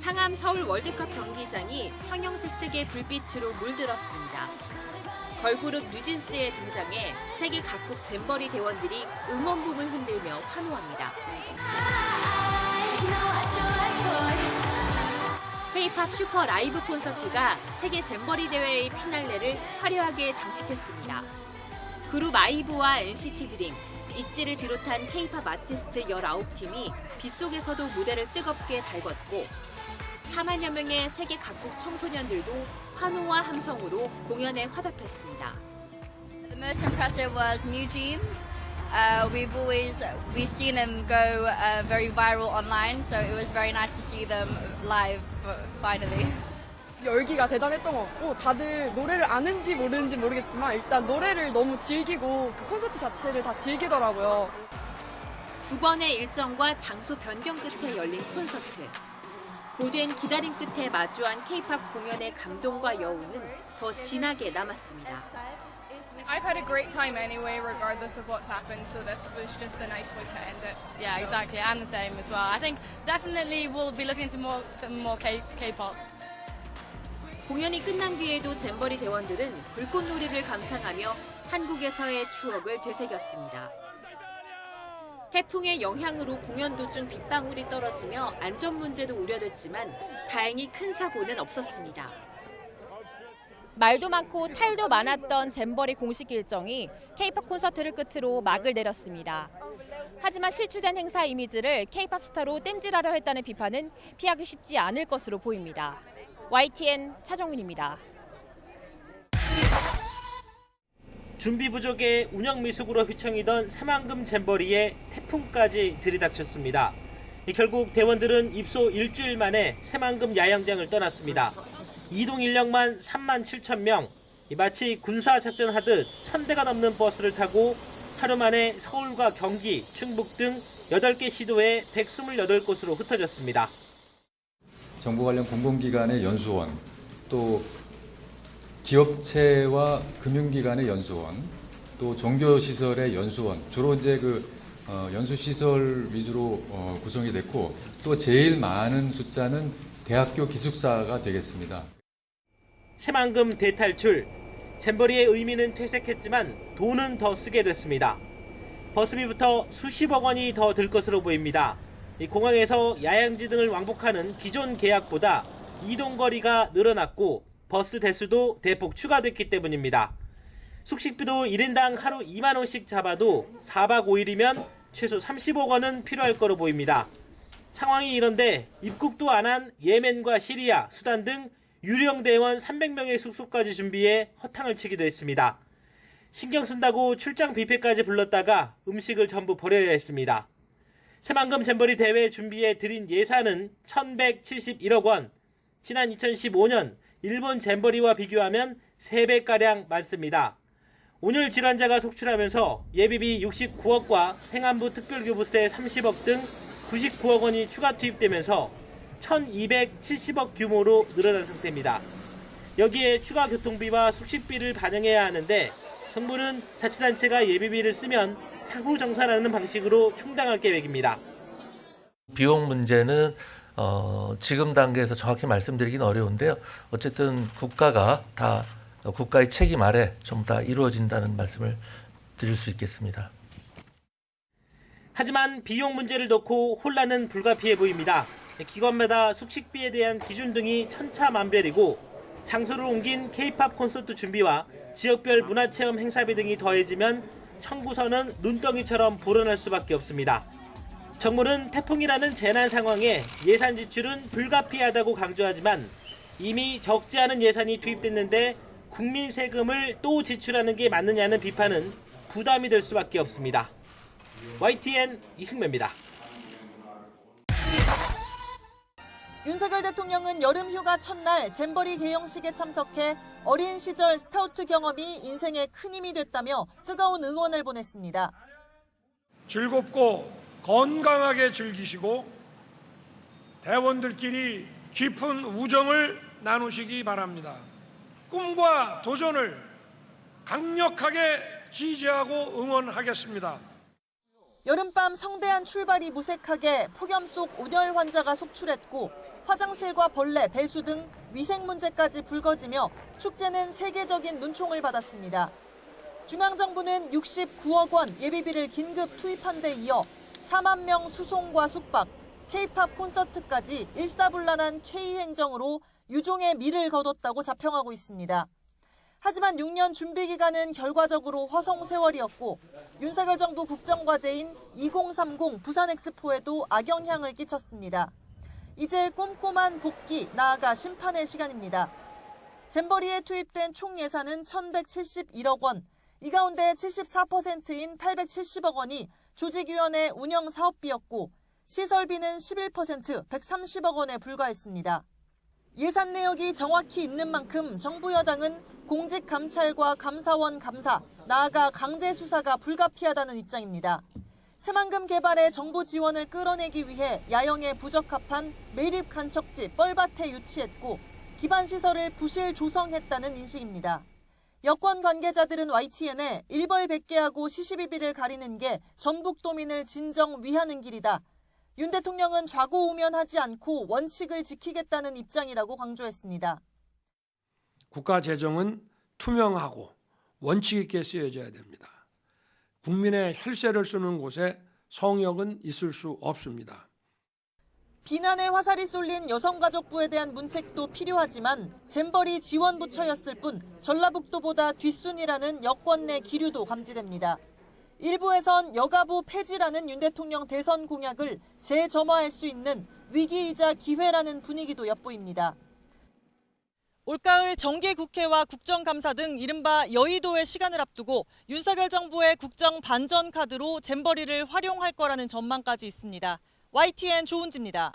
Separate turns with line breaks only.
상암 서울 월드컵 경기장이 형형색색의 불빛으로 물들었습니다. 걸그룹 뉴진스의 등장에 세계 각국 잼버리 대원들이 응원봉을 흔들며 환호합니다. K-팝 슈퍼 라이브 콘서트가 세계 잼버리 대회의 피날레를 화려하게 장식했습니다. 그룹 아이브와 NCT 드림, 있지를 비롯한 K-팝 아티스트 19팀이 빗속에서도 무대를 뜨겁게 달궜고 4만여 명의 세계 각국 청소년들도 환호와 함성으로 공연에 화답했습니다.
The most impressive was New Jeans. We've seen them go very viral online, so it was very nice to see them live finally.
열기가 대단했던 것 같고 다들 노래를 아는지 모르는지 모르겠지만 일단 노래를 너무 즐기고 그 콘서트 자체를 다 즐기더라고요.
두 번의 일정과 장소 변경 끝에 열린 콘서트. 고된 기다림 끝에 마주한 K-팝 공연의 감동과 여운은 더 진하게 남았습니다.
I've had a great time anyway, regardless of what's happened, so this was just a nice way to end it.
Yeah, exactly. I'm the same as well. I think definitely we'll be looking to some more K-pop.
공연이 끝난 뒤에도 잼버리 대원들은 불꽃놀이를 감상하며 한국에서의 추억을 되새겼습니다. 태풍의 영향으로 공연 도중 빗방울이 떨어지며 안전 문제도 우려됐지만 다행히 큰 사고는 없었습니다.
말도 많고 탈도 많았던 잼버리 공식 일정이 K-팝 콘서트를 끝으로 막을 내렸습니다. 하지만 실추된 행사 이미지를 K-팝 스타로 땜질하려 했다는 비판은 피하기 쉽지 않을 것으로 보입니다. YTN 차정윤입니다.
준비 부족의 운영 미숙으로 휘청이던 새만금 잼버리에 태풍까지 들이닥쳤습니다. 결국 대원들은 입소 일주일 만에 새만금 야영장을 떠났습니다. 이동 인력만 3만 7천 명, 마치 군사작전하듯 1,000대가 넘는 버스를 타고 하루 만에 서울과 경기, 충북 등 8개 시도에 128곳으로 흩어졌습니다.
정부 관련 공공기관의 연수원, 또 기업체와 금융기관의 연수원, 또 종교시설의 연수원, 주로 이제 연수시설 위주로 구성이 됐고, 또 제일 많은 숫자는 대학교 기숙사가 되겠습니다.
새만금 대탈출, 잼버리의 의미는 퇴색했지만 돈은 더 쓰게 됐습니다. 버스비부터 수십억 원이 더 들 것으로 보입니다. 공항에서 야영지 등을 왕복하는 기존 계약보다 이동거리가 늘어났고 버스 대수도 대폭 추가됐기 때문입니다. 숙식비도 1인당 하루 2만 원씩 잡아도 4박 5일이면 최소 30억 원은 필요할 거로 보입니다. 상황이 이런데 입국도 안 한 예멘과 시리아, 수단 등 유령 대원 300명의 숙소까지 준비해 허탕을 치기도 했습니다. 신경 쓴다고 출장 뷔페까지 불렀다가 음식을 전부 버려야 했습니다. 새만금 잼버리 대회 준비에 들인 예산은 1,171억 원. 지난 2015년 일본 잼버리와 비교하면 3배가량 많습니다. 온열 질환자가 속출하면서 예비비 69억과 행안부 특별교부세 30억 등 99억 원이 추가 투입되면서 1,270억 규모로 늘어난 상태입니다. 여기에 추가 교통비와 숙식비를 반영해야 하는데 정부는 자치단체가 예비비를 쓰면 상호 정산하는 방식으로 충당할 계획입니다.
비용 문제는 지금 단계에서 정확히 말씀드리기는 어려운데요. 어쨌든 국가가 다 국가의 책임 아래 좀 다 이루어진다는 말씀을 드릴 수 있겠습니다.
하지만 비용 문제를 놓고 혼란은 불가피해 보입니다. 기관마다 숙식비에 대한 기준 등이 천차만별이고 장소를 옮긴 K-팝 콘서트 준비와 지역별 문화체험 행사비 등이 더해지면 청구서는 눈덩이처럼 불어날 수밖에 없습니다. 정부는 태풍이라는 재난 상황에 예산 지출은 불가피하다고 강조하지만 이미 적지 않은 예산이 투입됐는데 국민 세금을 또 지출하는 게 맞느냐는 비판은 부담이 될 수밖에 없습니다. YTN 이승매입니다.
윤석열 대통령은 여름휴가 첫날 잼버리 개영식에 참석해 어린 시절 스카우트 경험이 인생에 큰 힘이 됐다며 뜨거운 응원을 보냈습니다.
즐겁고 건강하게 즐기시고 대원들끼리 깊은 우정을 나누시기 바랍니다. 꿈과 도전을 강력하게 지지하고 응원하겠습니다.
여름밤 성대한 출발이 무색하게 폭염 속 온열 환자가 속출했고 화장실과 벌레, 배수 등 위생 문제까지 불거지며 축제는 세계적인 눈총을 받았습니다. 중앙정부는 69억 원 예비비를 긴급 투입한 데 이어 4만 명 수송과 숙박, K-팝 콘서트까지 일사불란한 K행정으로 유종의 미를 거뒀다고 자평하고 있습니다. 하지만 6년 준비 기간은 결과적으로 허송세월이었고 윤석열 정부 국정과제인 2030 부산엑스포에도 악영향을 끼쳤습니다. 이제 꼼꼼한 복귀, 나아가 심판의 시간입니다. 잼버리에 투입된 총 예산은 1,171억 원, 이 가운데 74%인 870억 원이 조직위원회 운영 사업비였고 시설비는 11%, 130억 원에 불과했습니다. 예산 내역이 정확히 있는 만큼 정부 여당은 공직 감찰과 감사원 감사, 나아가 강제 수사가 불가피하다는 입장입니다. 새만금 개발에 정부 지원을 끌어내기 위해 야영에 부적합한 매립 간척지 뻘밭에 유치했고 기반 시설을 부실 조성했다는 인식입니다. 여권 관계자들은 YTN에 일벌백계하고 시시비비를 가리는 게 전북도민을 진정 위하는 길이다. 윤 대통령은 좌고우면하지 않고 원칙을 지키겠다는 입장이라고 강조했습니다.
국가 재정은 투명하고 원칙 있게 쓰여져야 됩니다. 국민의 혈세를 쓰는 곳에 성역은 있을 수 없습니다.
비난의 화살이 쏠린 여성가족부에 대한 문책도 필요하지만 잼버리 지원부처였을 뿐 전라북도보다 뒷순이라는 여권 내 기류도 감지됩니다. 일부에선 여가부 폐지라는 윤 대통령 대선 공약을 재점화할 수 있는 위기이자 기회라는 분위기도 엿보입니다. 올가을 정기국회와 국정감사 등 이른바 여의도의 시간을 앞두고 윤석열 정부의 국정 반전 카드로 잼버리를 활용할 거라는 전망까지 있습니다. YTN 조은지입니다.